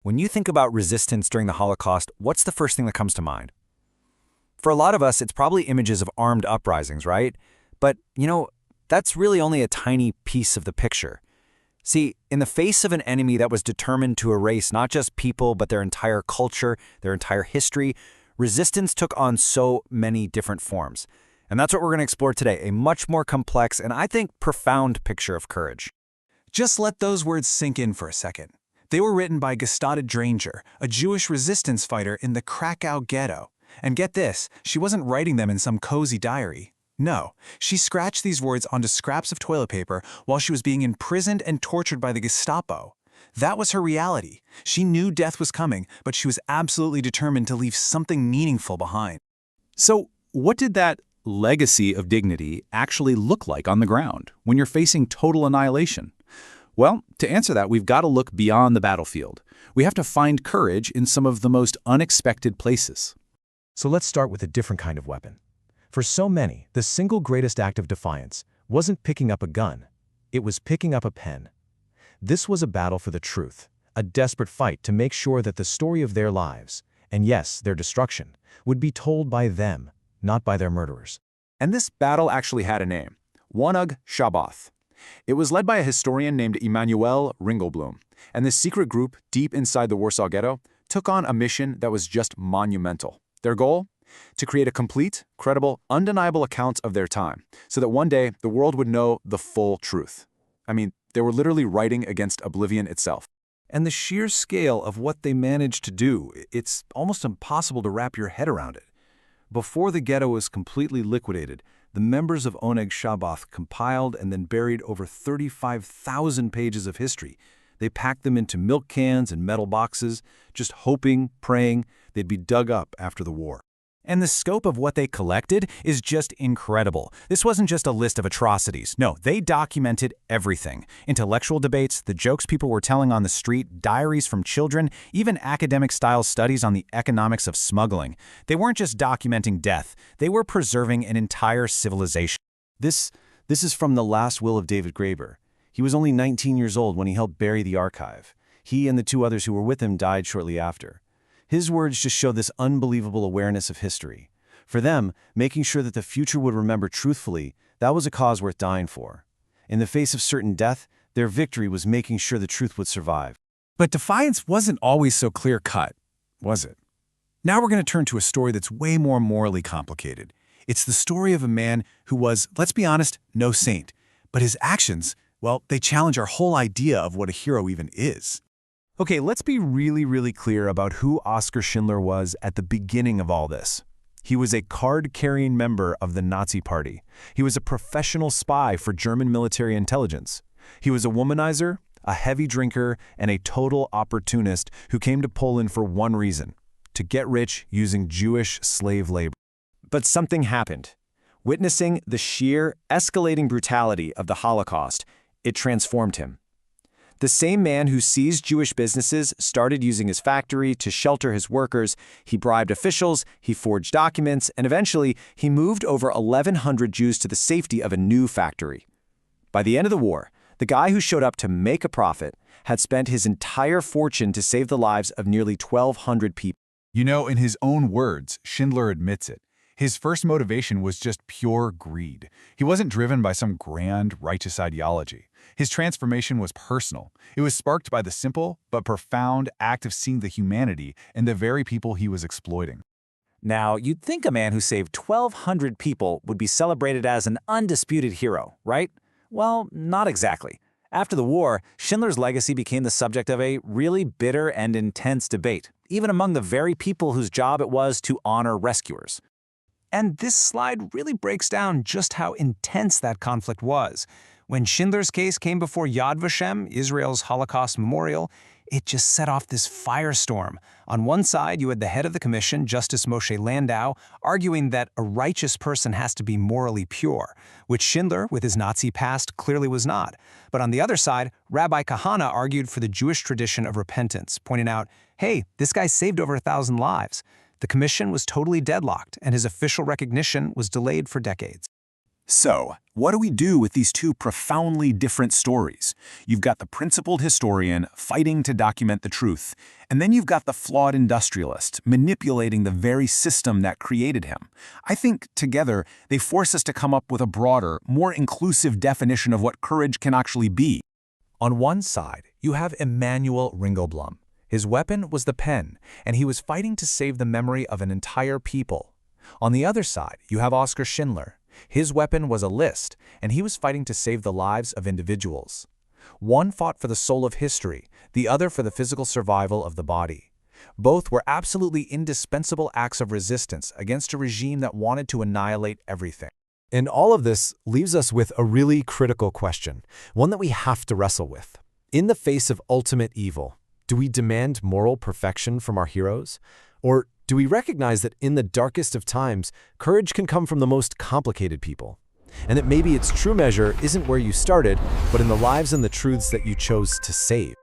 When you think about resistance during the Holocaust, what's the first thing that comes to mind? For a lot of us, it's probably images of armed uprisings, right? But, that's really only a tiny piece of the picture. See, in the face of an enemy that was determined to erase not just people, but their entire culture, their entire history, resistance took on so many different forms. And that's what we're going to explore today, a much more complex and I think profound picture of courage. Just let those words sink in for a second. They were written by Gestade Dranger, a Jewish resistance fighter in the Krakow ghetto. And get this, she wasn't writing them in some cozy diary. No, she scratched these words onto scraps of toilet paper while she was being imprisoned and tortured by the Gestapo. That was her reality. She knew death was coming, but she was absolutely determined to leave something meaningful behind. So, what did that legacy of dignity actually look like on the ground when you're facing total annihilation? Well, to answer that, we've got to look beyond the battlefield. We have to find courage in some of the most unexpected places. So let's start with a different kind of weapon. For so many, the single greatest act of defiance wasn't picking up a gun. It was picking up a pen. This was a battle for the truth, a desperate fight to make sure that the story of their lives, and yes, their destruction, would be told by them, not by their murderers. And this battle actually had a name, Oneg Shabbat. It was led by a historian named Emanuel Ringelblum, and this secret group, deep inside the Warsaw Ghetto, took on a mission that was just monumental. Their goal? To create a complete, credible, undeniable account of their time, so that one day the world would know the full truth. I mean, they were literally writing against oblivion itself. And the sheer scale of what they managed to do, it's almost impossible to wrap your head around it. Before the ghetto was completely liquidated, the members of Oneg Shabbat compiled and then buried over 35,000 pages of history. They packed them into milk cans and metal boxes, just hoping, praying they'd be dug up after the war. And the scope of what they collected is just incredible. This wasn't just a list of atrocities. No, they documented everything. Intellectual debates, the jokes people were telling on the street, diaries from children, even academic-style studies on the economics of smuggling. They weren't just documenting death. They were preserving an entire civilization. This is from the last will of David Graeber. He was only 19 years old when he helped bury the archive. He and the two others who were with him died shortly after. His words just show this unbelievable awareness of history. For them, making sure that the future would remember truthfully, that was a cause worth dying for. In the face of certain death, their victory was making sure the truth would survive. But defiance wasn't always so clear-cut, was it? Now we're going to turn to a story that's way more morally complicated. It's the story of a man who was, let's be honest, no saint. But his actions, well, they challenge our whole idea of what a hero even is. Okay, let's be really clear about who Oskar Schindler was at the beginning of all this. He was a card-carrying member of the Nazi Party. He was a professional spy for German military intelligence. He was a womanizer, a heavy drinker, and a total opportunist who came to Poland for one reason: to get rich using Jewish slave labor. But something happened. Witnessing the sheer, escalating brutality of the Holocaust, it transformed him. The same man who seized Jewish businesses started using his factory to shelter his workers. He bribed officials, he forged documents, and eventually he moved over 1,100 Jews to the safety of a new factory. By the end of the war, the guy who showed up to make a profit had spent his entire fortune to save the lives of nearly 1,200 people. In his own words, Schindler admits it. His first motivation was just pure greed. He wasn't driven by some grand, righteous ideology. His transformation was personal. It was sparked by the simple but profound act of seeing the humanity in the very people he was exploiting. Now, you'd think a man who saved 1,200 people would be celebrated as an undisputed hero, right? Well, not exactly. After the war, Schindler's legacy became the subject of a really bitter and intense debate, even among the very people whose job it was to honor rescuers. And this slide really breaks down just how intense that conflict was. When Schindler's case came before Yad Vashem, Israel's Holocaust memorial, it just set off this firestorm. On one side, you had the head of the commission, Justice Moshe Landau, arguing that a righteous person has to be morally pure, which Schindler, with his Nazi past, clearly was not. But on the other side, Rabbi Kahana argued for the Jewish tradition of repentance, pointing out, hey, this guy saved over 1,000 lives. The commission was totally deadlocked, and his official recognition was delayed for decades. So, what do we do with these two profoundly different stories? You've got the principled historian fighting to document the truth, and then you've got the flawed industrialist manipulating the very system that created him. I think, together, they force us to come up with a broader, more inclusive definition of what courage can actually be. On one side, you have Emanuel Ringelblum. His weapon was the pen, and he was fighting to save the memory of an entire people. On the other side, you have Oskar Schindler. His weapon was a list, and he was fighting to save the lives of individuals. One fought for the soul of history, the other for the physical survival of the body. Both were absolutely indispensable acts of resistance against a regime that wanted to annihilate everything. And all of this leaves us with a really critical question, one that we have to wrestle with. In the face of ultimate evil, do we demand moral perfection from our heroes? Or do we recognize that in the darkest of times, courage can come from the most complicated people? And that maybe its true measure isn't where you started, but in the lives and the truths that you chose to save?